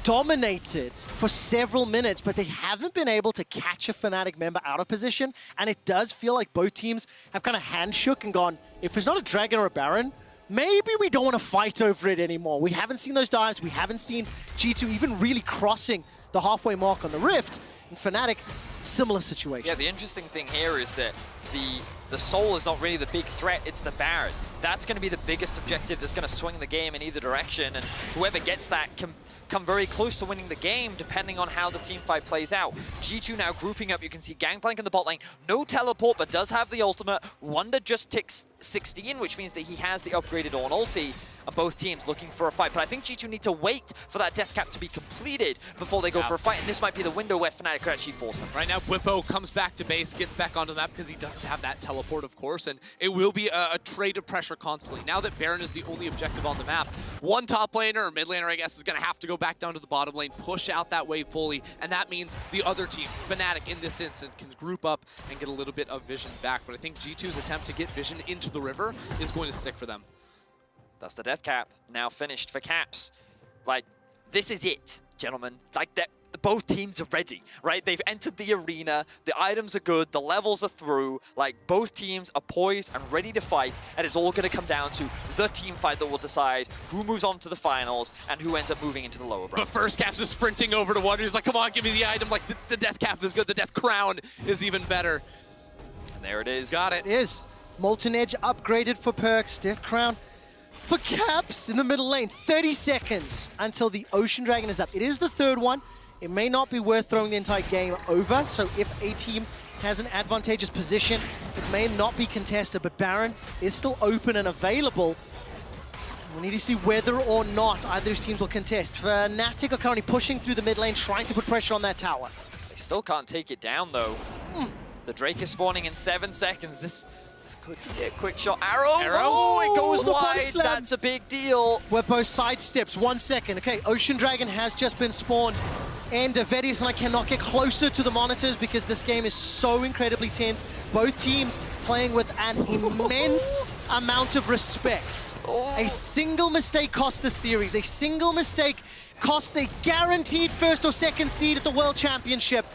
dominated for several minutes, but they haven't been able to catch a Fnatic member out of position, and it does feel like both teams have kind of handshook and gone, if it's not a Dragon or a Baron, maybe we don't want to fight over it anymore. We haven't seen those dives, we haven't seen G2 even really crossing the halfway mark on the Rift, and Fnatic, similar situation. Yeah, the interesting thing here is that the Soul is not really the big threat, it's the Baron. That's going to be the biggest objective that's going to swing the game in either direction, and whoever gets that can come very close to winning the game, depending on how the team fight plays out. G2 now grouping up. You can see Gangplank in the bot lane. No teleport, but does have the ultimate. Wonder just ticks 16, which means that he has the upgraded Ornn ulti. And both teams looking for a fight. But I think G2 need to wait for that death cap to be completed before they go for a fight. And this might be the window where Fnatic could actually force them. Right now, Bwipo comes back to base, gets back onto the map because he doesn't have that teleport, of course, and it will be a trade of pressure constantly. Now that Baron is the only objective on the map, one top laner, or mid laner, I guess, is going to have to go back down to the bottom lane, push out that wave fully, and that means the other team, Fnatic in this instance, can group up and get a little bit of vision back. But I think G2's attempt to get vision into the river is going to stick for them. That's the death cap, now finished for Caps. Like, this is it, gentlemen. Like, both teams are ready, right? They've entered the arena, the items are good, the levels are through. Like, both teams are poised and ready to fight, and it's all gonna come down to the team fight that will decide who moves on to the finals and who ends up moving into the lower bracket. But first, Caps is sprinting over to Wonder. He's like, come on, give me the item. Like, the death cap is good, the death crown is even better. And there it is. Got it. It is. Molten Edge upgraded for Perks. Death Crown for Caps in the middle lane. 30 seconds until the Ocean Dragon is up. It is the third one. It may not be worth throwing the entire game over, so if a team has an advantageous position, it may not be contested, but Baron is still open and available. We need to see whether or not either of these teams will contest. Fnatic are currently pushing through the mid lane, trying to put pressure on that tower. They still can't take it down, though. The Drake is spawning in 7 seconds. This could be a quick shot. Arrow! Oh, it goes the body wide. slam. That's a big deal. Bwipo sidesteps. 1 second. Okay, Ocean Dragon has just been spawned. And Vedius and I cannot get closer to the monitors because this game is so incredibly tense. Both teams playing with an immense amount of respect. A single mistake costs the series. A single mistake costs a guaranteed first or second seed at the World Championship.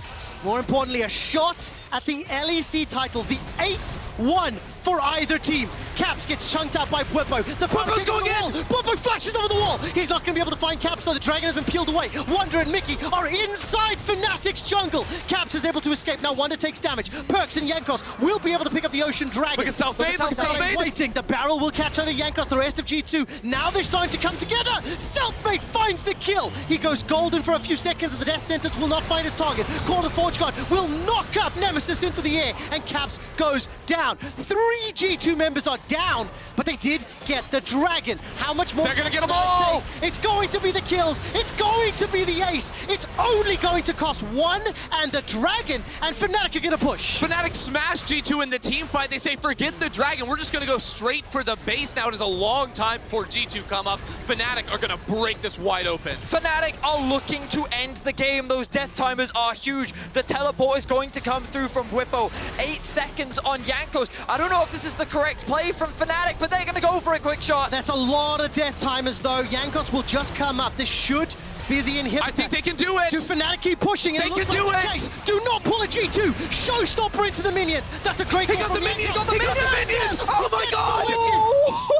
More importantly, a shot at the LEC title, the 8th one for either team. Caps gets chunked out by Bwipo. The Bwipo's going in! Bwipo flashes over the wall! He's not going to be able to find Caps, though the Dragon has been peeled away. Wonder and Mickey are inside Fnatic's jungle. Caps is able to escape. Now Wonder takes damage. Perks and Jankos will be able to pick up the Ocean Dragon. Look at Selfmade, look at Selfmade! Waiting. The barrel will catch under Jankos. The rest of G2. Now they're starting to come together. Selfmade finds the kill. He goes golden for a few seconds, and the death sentence will not find his target. Call the Forge God will knock up Nemesis into the air, and Caps goes down. 3 G2 members are down, but they did get the Dragon. How much more? They're gonna get them all! It's going to be the kills. It's going to be the ace. It's only going to cost 1 and the Dragon, and Fnatic are gonna push. Fnatic smashed G2 in the team fight. They say, forget the Dragon. We're just going to go straight for the base now. It is a long time before G2 come up. Fnatic are going to break this wide open. Fnatic are looking to end the game. Those death timers are huge. The teleport is going to come through from Bwipo. 8 seconds on Jankos. I don't know if this is the correct play from Fnatic, but they're going to go for a quick shot. That's a lot of death timers, though. Jankos will just come up. This should be the inhibitor. I think they can do it. Do Fnatic keep pushing? They can do it. Do not pull a G2. Showstopper into the minions. That's a great He call got the from minions. Jankos. He got the minions. Oh my God.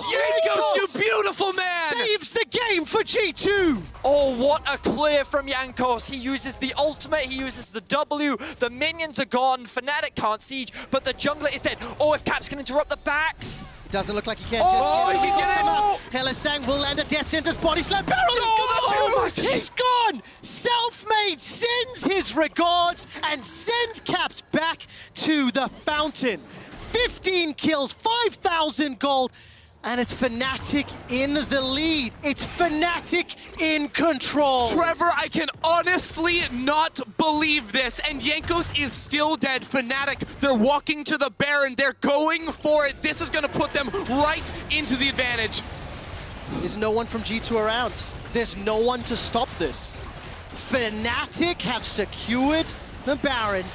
Jankos, you beautiful man. Saves the game for G2. Oh, what a clear from Jankos. He uses the ultimate, he uses the W, the minions are gone, Fnatic can't siege, but the jungler is dead. Oh, if Caps can interrupt the backs. Doesn't look like he can. Oh, just he yet. can get it. Helisang will land a death sentence. Body slam. Barrel is Oh, gone. that's huge. He's gone. Selfmade sends his regards and sends Caps back to the fountain. 15 kills, 5,000 gold. And it's Fnatic in the lead. It's Fnatic in control. Trevor, I can honestly not believe this. And Jankos is still dead. Fnatic, they're walking to the Baron. They're going for it. This is going to put them right into the advantage. There's no one from G2 around. There's no one to stop this. Fnatic have secured the Baron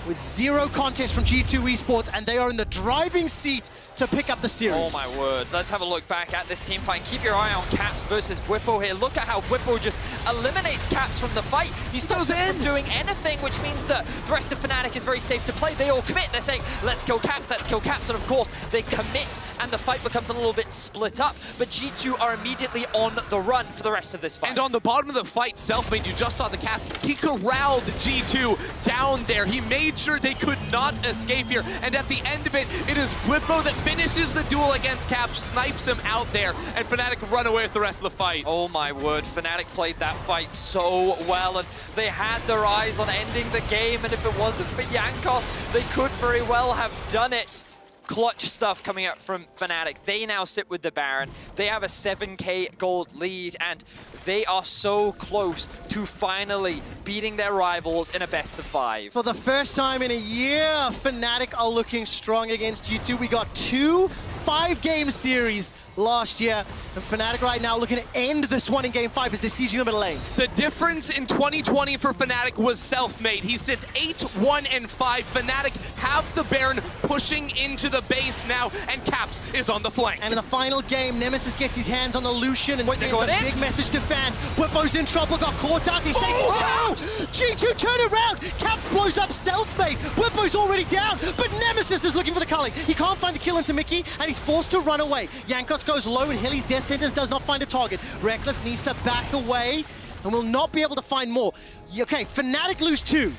with 0 contest from G2 Esports, and they are in the driving seat to pick up the series. Oh my word. Let's have a look back at this team fight. Keep your eye on Caps versus Bwipo here. Look at how Bwipo just eliminates Caps from the fight. He stops him from doing anything, which means that the rest of Fnatic is very safe to play. They all commit. They're saying, let's kill Caps, let's kill Caps. And of course, they commit and the fight becomes a little bit split up. But G2 are immediately on the run for the rest of this fight. And on the bottom of the fight, Selfmade, you just saw the cast. He corralled G2 down there. He made made sure they could not escape here. And at the end of it, it is Whippo that finishes the duel against Cap, snipes him out there, and Fnatic run away with the rest of the fight. Oh my word, Fnatic played that fight so well, and they had their eyes on ending the game, and if it wasn't for Jankos, they could very well have done it. Clutch stuff coming up from Fnatic. They now sit with the Baron. They have a 7k gold lead, and they are so close to finally beating their rivals in a best of 5. For the first time in a year, Fnatic are looking strong against G2. We got 2 5-game series last year, and Fnatic right now looking to end this one in Game 5 as they're sieging the middle lane. The difference in 2020 for Fnatic was self-made. He sits 8-1-5. Fnatic have the Baron pushing into the base now, and Caps is on the flank. And in the final game, Nemesis gets his hands on the Lucian and sends a big message to fans. Whippo's in trouble, got caught out, he's taking down! G2 turn around! Cap blows up self-made. Whippo's already down, but Nemesis is looking for the culling. He can't find the kill into Mickey, and he's forced to run away. Jankos goes low, and Hilly's death sentence does not find a target. Reckless needs to back away, and will not be able to find more. Okay, Fnatic lose 2.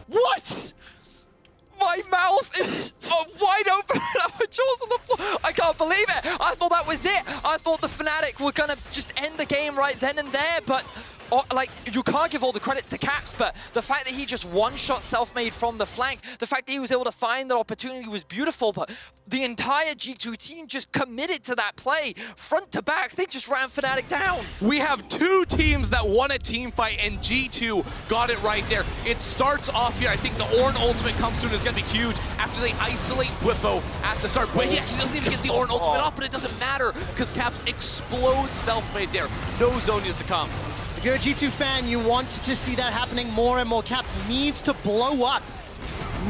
What? My mouth is wide open. My jaw's on the floor. I can't believe it. I thought that was it. I thought the Fnatic were gonna just end the game right then and there, but like, you can't give all the credit to Caps, but the fact that he just one-shot self-made from the flank, the fact that he was able to find that opportunity was beautiful, but the entire G2 team just committed to that play. Front to back, they just ran Fnatic down. We have 2 teams that won a team fight, and G2 got it right there. It starts off here. I think the Ornn ultimate comes soon is going to be huge after they isolate Whippo at the start. But he actually doesn't even get the Ornn ultimate off, but it doesn't matter because Caps explodes self-made there. No Zhonya's to come. If you're a G2 fan, you want to see that happening more and more. Caps needs to blow up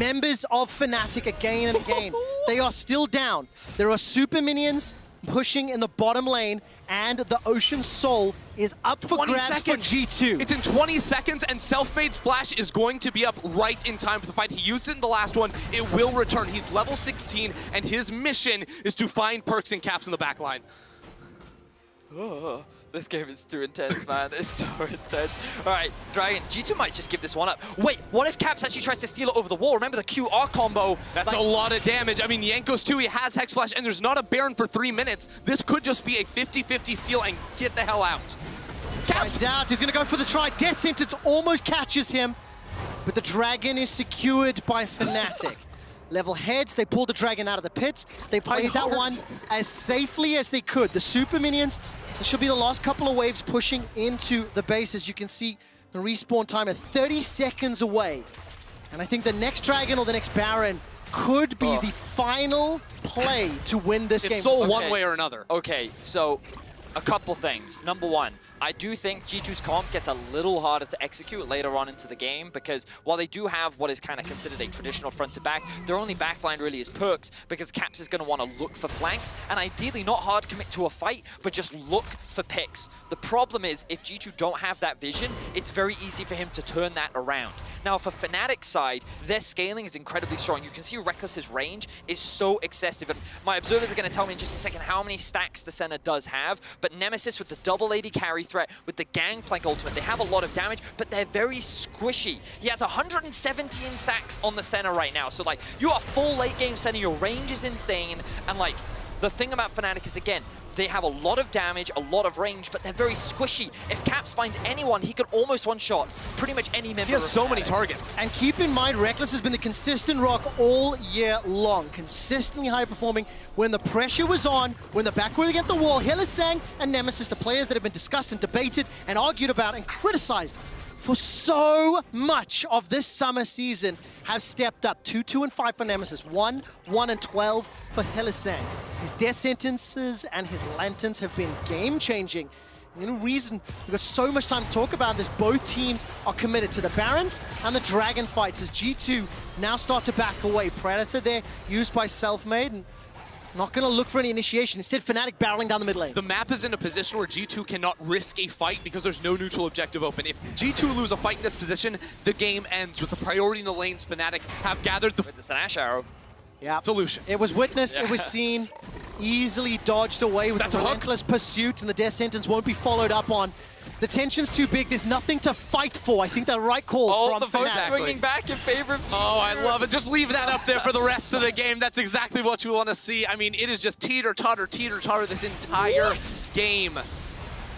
members of Fnatic again and again. They are still down. There are super minions pushing in the bottom lane, and the Ocean Soul is up for grabs for G2. It's in 20 seconds, and Selfmade's flash is going to be up right in time for the fight. He used it in the last one. It will return. He's level 16, and his mission is to find Perks and Caps in the back line. This game is too intense, man. It's so intense. All right, Dragon, G2 might just give this one up. Wait, what if Caps actually tries to steal it over the wall? Remember the QR combo? That's a lot of damage. I mean, Jankos too, he has Hex Flash, and there's not a Baron for 3 minutes. This could just be a 50-50 steal and get the hell out. Caps out, he's gonna go for the try. Death Sentence almost catches him, but the Dragon is secured by Fnatic. Level heads, they pulled the Dragon out of the pit. They played that one as safely as they could. The super minions, this should be the last couple of waves pushing into the base. As you can see, the respawn time at 30 seconds away. And I think the next Dragon or the next Baron could be the final play to win this game. It's sold one way or another. Okay, so a couple things. Number one, I do think G2's comp gets a little harder to execute later on into the game, because while they do have what is kind of considered a traditional front-to-back, their only backline really is Perks, because Caps is going to want to look for flanks, and ideally not hard commit to a fight, but just look for picks. The problem is, if G2 don't have that vision, it's very easy for him to turn that around. Now, for Fnatic's side, their scaling is incredibly strong. You can see Reckless's range is so excessive, and my observers are going to tell me in just a second how many stacks the center does have, but Nemesis with the double AD carry threat, with the Gangplank ultimate, they have a lot of damage, but they're very squishy. He has 117 stacks on the center right now, so like, you are full late game center, your range is insane, and like, the thing about Fnatic is, again, they have a lot of damage, a lot of range, but they're very squishy. If Caps finds anyone, he could almost one-shot pretty much any member. He has so many targets. And keep in mind, Reckless has been the consistent rock all year long. Consistently high-performing. When the pressure was on, when the back were against the wall, Hylissang and Nemesis, the players that have been discussed and debated and argued about and criticized for so much of this summer season, have stepped up. 2-2-5 for Nemesis, 1-1-12 for Hylissang. His death sentences and his lanterns have been game-changing. The only reason we've got so much time to talk about this, both teams are committed to the Barons and the Dragon fights as G2 now start to back away. Predator there, used by Selfmade, and not going to look for any initiation. Instead, Fnatic barreling down the mid lane. The map is in a position where G2 cannot risk a fight because there's no neutral objective open. If G2 lose a fight in this position, the game ends with the priority in the lanes. Fnatic have gathered the... It's an Ash Arrow. Yeah. Solution. It was witnessed, it was seen, easily dodged away with That's the a hook. relentless pursuit, and the death sentence won't be followed up on. The tension's too big. There's nothing to fight for. I think the right call Oh, from the vote Fnatic. swinging back in favor of G2. Oh, I love it. Just leave that up there for the rest of the game. That's exactly what you want to see. I mean, it is just teeter-totter this entire game.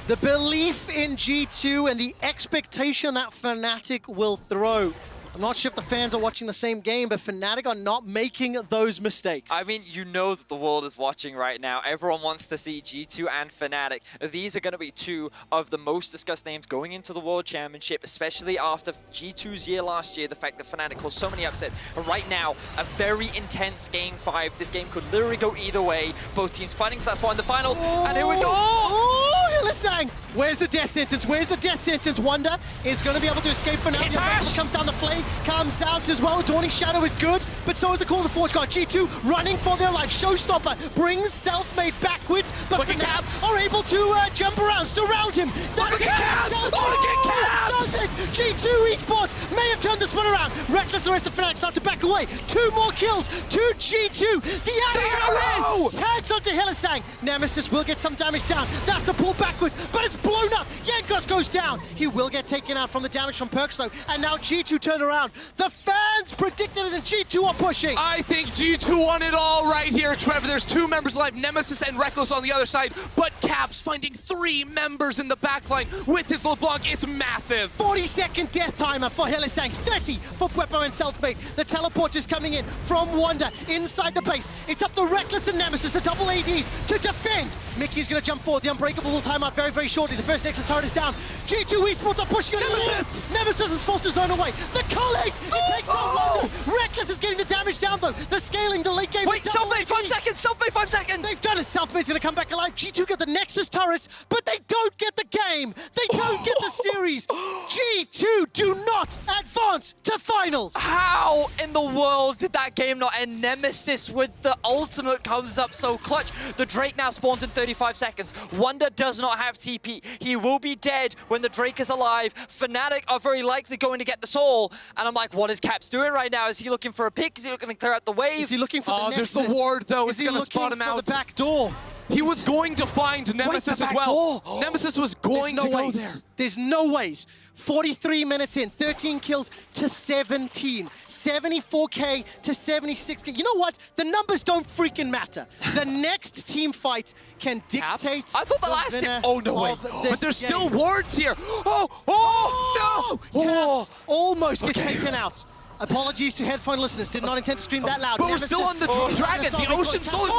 The belief in G2 and the expectation that Fnatic will throw. I'm not sure if the fans are watching the same game, but Fnatic are not making those mistakes. I mean, you know that the world is watching right now. Everyone wants to see G2 and Fnatic. These are going to be two of the most discussed names going into the World Championship, especially after G2's year last year, the fact that Fnatic caused so many upsets. And right now, a very intense Game 5. This game could literally go either way. Both teams fighting for that spot in the finals. And here we go! Oh, Hylissang! Where's the death sentence? Where's the death sentence? Wonder is going to be able to escape for now. Hit The Ash! Oracle comes down the flame, comes out as well. Dawning Shadow is good, but so is the Call of the Forge Guard. G2 running for their life. Showstopper brings Self-Made backwards, but Look at Fnatic Caps! are able to jump around, surround him. That's Look at Caps! Self- Look at Caps! Does it! G2 Esports may have turned this one around. Reckless, the rest of Fnatic start to back away. 2 more kills to G2. The arrow tags onto Hylissang. Nemesis will get some damage down. That's the pull backwards, but it's blown up. Jankos goes down. He will get taken out from the damage from Perks though, and now G2 turn around. The fans predicted it, and G2 are pushing. I think G2 won it all right here, Trevor. There's 2 members alive, Nemesis and Reckless on the other side, but Caps finding 3 members in the backline with his LeBlanc. It's massive. 40-second death timer for Hylissang, 30 for Bwepo and Self-Made. The teleport is coming in from Wonder inside the base. It's up to Reckless and Nemesis, the double ADs, to defend. Mickey's going to jump forward. The Unbreakable will time out very, very shortly. The first Nexus turret is down. G2 Esports are pushing on Nemesis! Nemesis has forced the zone away. The culling! It takes out Wonder. Reckless is getting the damage down though. The scaling, the late game. Wait, Self-Made 5 seconds! Self-Made 5 seconds! They've done it. Self-Made's going to come back alive. G2 get the Nexus turrets, but they don't get the game. They don't get the series. G2 do not advance to finals. How in the world did that game not end? Nemesis with the ultimate comes up so clutch. The Drake now spawns in 35 seconds. Wonder does not have TP. He will be dead when the Drake is alive. Fnatic are very likely going to get the soul. And I'm like, what is Caps doing right now? Is he looking for a pick? Is he looking to clear out the wave? Is he looking for the there's Nexus? the ward though. Is It's he going to looking spot him for out. the back door? He was going to find Nemesis as back well. door. Nemesis was going to go there. There's no ways. 43 minutes in, 13 kills to 17. 74k to 76k. You know what? The numbers don't freaking matter. The next team fight can dictate. I thought the last winner team. Oh, no way. of But this there's still game. wards here. Oh, no! Caps almost gets taken out. Apologies to headphone listeners. Did not intend to scream that loud. But we're still on the dragon. The Ocean Soul is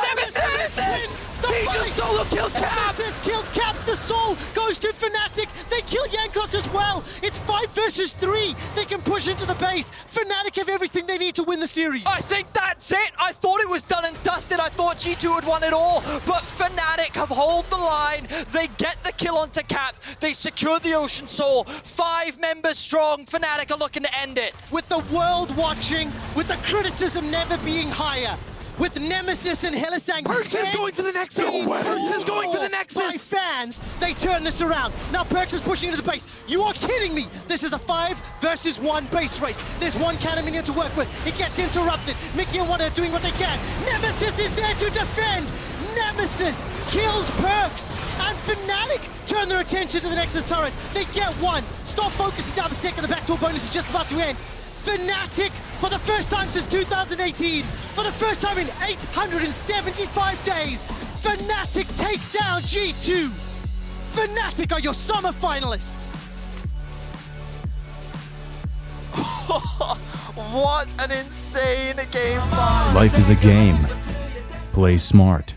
Nemesis! He just solo killed Caps! Nemesis kills Caps. The soul goes to Fnatic. They kill Jankos as well. It's 5 versus 3. They can push into the base. Fnatic have everything they need to win the series. I think that's it. I thought it was done and dusted. I thought G2 had won it all. But Fnatic have held the line. They get the kill onto Caps. They secure the Ocean Soul. 5 members strong. Fnatic are looking to end it. With the world watching, with the criticism never being higher, with Nemesis and Hylissang. Perks is going for the Nexus! Perks is going for the Nexus! By fans, they turn this around. Now Perks is pushing into the base. You are kidding me! This is a 5 versus 1 base race. There's one cannon minion to work with. It gets interrupted. Mickey and Wonder are doing what they can. Nemesis is there to defend. Nemesis kills Perks. And Fnatic turn their attention to the Nexus turret. They get one. Stop focusing down the second. The backdoor bonus is just about to end. Fnatic, for the first time since 2018, for the first time in 875 days, Fnatic take down G2. Fnatic are your summer finalists. What an insane game 5. Life is a game. Play smart.